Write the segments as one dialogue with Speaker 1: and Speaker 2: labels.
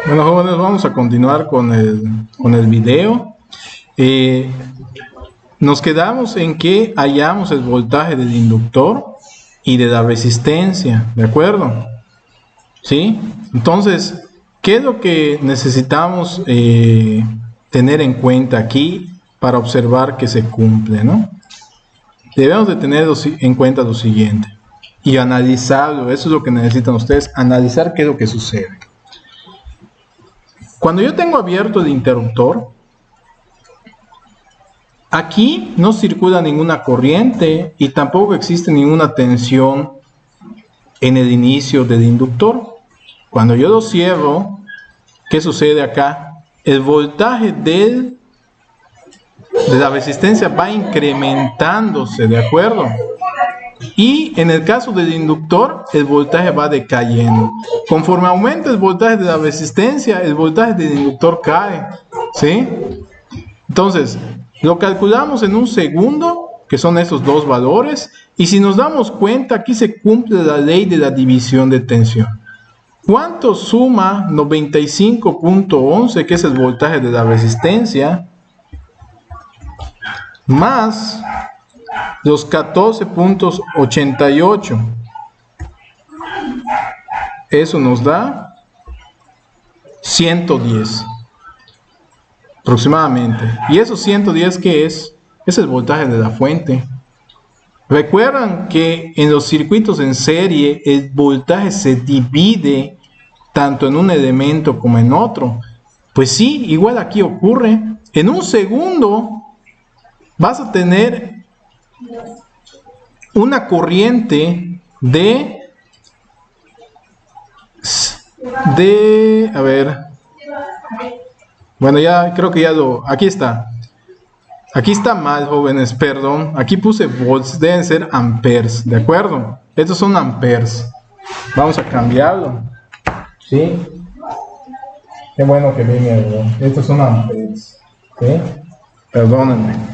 Speaker 1: Bueno, jóvenes, vamos a continuar con el video. Nos quedamos en que hallamos el voltaje del inductor y de la resistencia, ¿de acuerdo? ¿Sí? Entonces, ¿qué es lo que necesitamos tener en cuenta aquí para observar que se cumple, ¿no? Debemos de tener en cuenta lo siguiente y analizarlo. Eso es lo que necesitan ustedes, analizar qué es lo que sucede. Cuando yo tengo abierto el interruptor, aquí no circula ninguna corriente y tampoco existe ninguna tensión en el inicio del inductor. Cuando yo lo cierro, ¿qué sucede acá? El voltaje de la resistencia va incrementándose, ¿de acuerdo? Y en el caso del inductor, el voltaje va decayendo. Conforme aumenta el voltaje de la resistencia, el voltaje del inductor cae, ¿sí? Entonces, lo calculamos en un segundo, que son esos dos valores, y si nos damos cuenta, aquí se cumple la ley de la división de tensión. ¿Cuánto suma 95.11, que es el voltaje de la resistencia, más los 14.88? Eso nos da 110 aproximadamente. ¿Y esos 110 qué es? Es el voltaje de la fuente. Recuerdan que en los circuitos en serie el voltaje se divide tanto en un elemento como en otro. Pues sí, igual aquí ocurre. En un segundo vas a tener una corriente a ver, bueno, ya creo que ya aquí está mal, jóvenes, perdón, aquí puse volts, deben ser amperes, ¿de acuerdo? Estos son amperes, vamos a cambiarlo, ¿sí? Qué bueno que viene, estos son amperes, ¿sí? Perdónenme.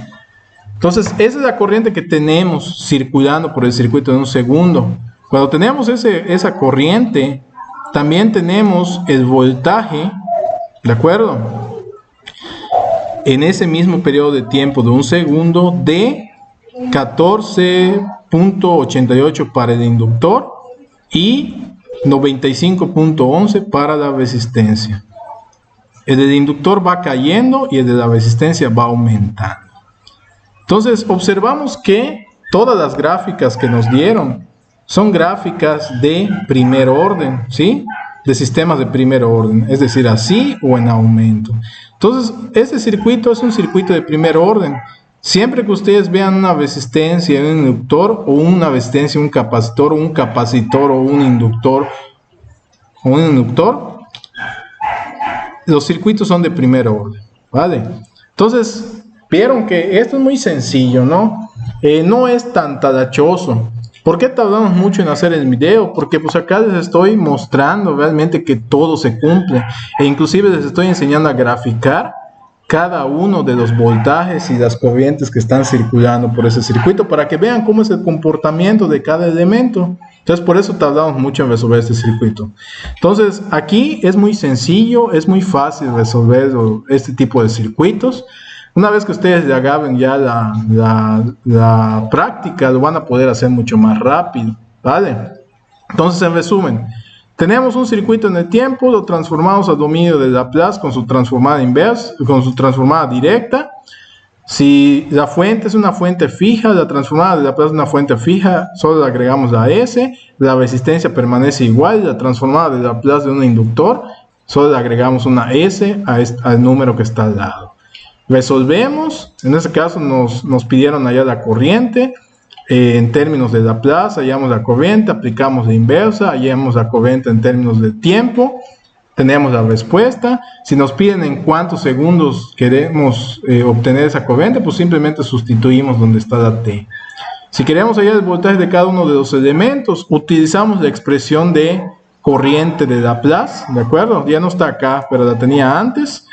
Speaker 1: Entonces, esa es la corriente que tenemos circulando por el circuito en un segundo. Cuando tenemos esa corriente, también tenemos el voltaje, ¿de acuerdo? En ese mismo periodo de tiempo de un segundo de 14.88 para el inductor y 95.11 para la resistencia. El del inductor va cayendo y el de la resistencia va aumentando. Entonces observamos que todas las gráficas que nos dieron son gráficas de primer orden, ¿sí? De sistemas de primer orden, es decir, así o en aumento. Entonces, este circuito es un circuito de primer orden. Siempre que ustedes vean una resistencia en un inductor, o una resistencia en un capacitor, o un capacitor, o un inductor, los circuitos son de primer orden, ¿vale? Entonces, vieron que esto es muy sencillo, ¿no? No es tan talachoso. ¿Por qué tardamos mucho en hacer el video? Porque pues acá les estoy mostrando realmente que todo se cumple. E inclusive les estoy enseñando a graficar cada uno de los voltajes y las corrientes que están circulando por ese circuito para que vean cómo es el comportamiento de cada elemento. Entonces por eso tardamos mucho en resolver este circuito. Entonces aquí es muy sencillo, es muy fácil resolver este tipo de circuitos. Una vez que ustedes le agarren ya la práctica, lo van a poder hacer mucho más rápido, ¿vale? Entonces, en resumen, tenemos un circuito en el tiempo, lo transformamos al dominio de Laplace con su transformada inversa, con su transformada directa. Si la fuente es una fuente fija, la transformada de Laplace es una fuente fija, solo le agregamos la S, la resistencia permanece igual, la transformada de Laplace de un inductor, solo le agregamos una S al número que está al lado. Resolvemos, en este caso nos pidieron allá la corriente, en términos de Laplace, hallamos la corriente, aplicamos la inversa, hallamos la corriente en términos de tiempo, tenemos la respuesta. Si nos piden en cuántos segundos queremos obtener esa corriente, pues simplemente sustituimos donde está la T. Si queremos hallar el voltaje de cada uno de los elementos, utilizamos la expresión de corriente de Laplace, ¿de acuerdo? Ya no está acá, pero la tenía antes.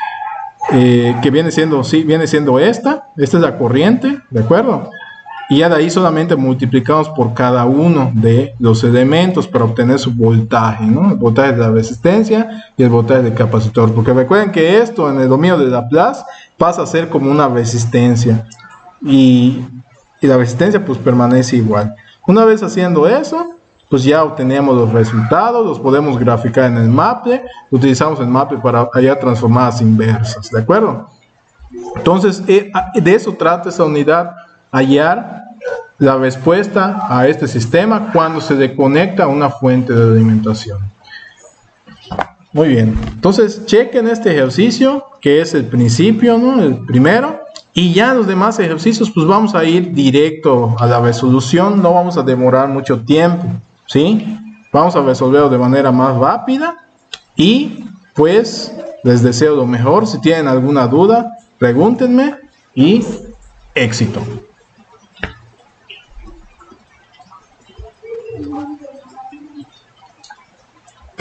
Speaker 1: Que viene siendo esta es la corriente, ¿de acuerdo? y ya de ahí solamente multiplicamos por cada uno de los elementos para obtener su voltaje, ¿no? El voltaje de la resistencia y el voltaje del capacitor, porque recuerden que esto en el dominio de Laplace pasa a ser como una resistencia y la resistencia pues permanece igual. Una vez haciendo eso, pues ya obtenemos los resultados, los podemos graficar en el Maple, utilizamos el Maple para hallar transformadas inversas, ¿de acuerdo? Entonces, de eso trata esa unidad, hallar la respuesta a este sistema cuando se desconecta una fuente de alimentación. Muy bien, entonces chequen este ejercicio que es el principio, ¿no? El primero, y ya los demás ejercicios pues vamos a ir directo a la resolución, no vamos a demorar mucho tiempo, ¿sí? Vamos a resolverlo de manera más rápida y pues les deseo lo mejor. Si tienen alguna duda, pregúntenme y éxito.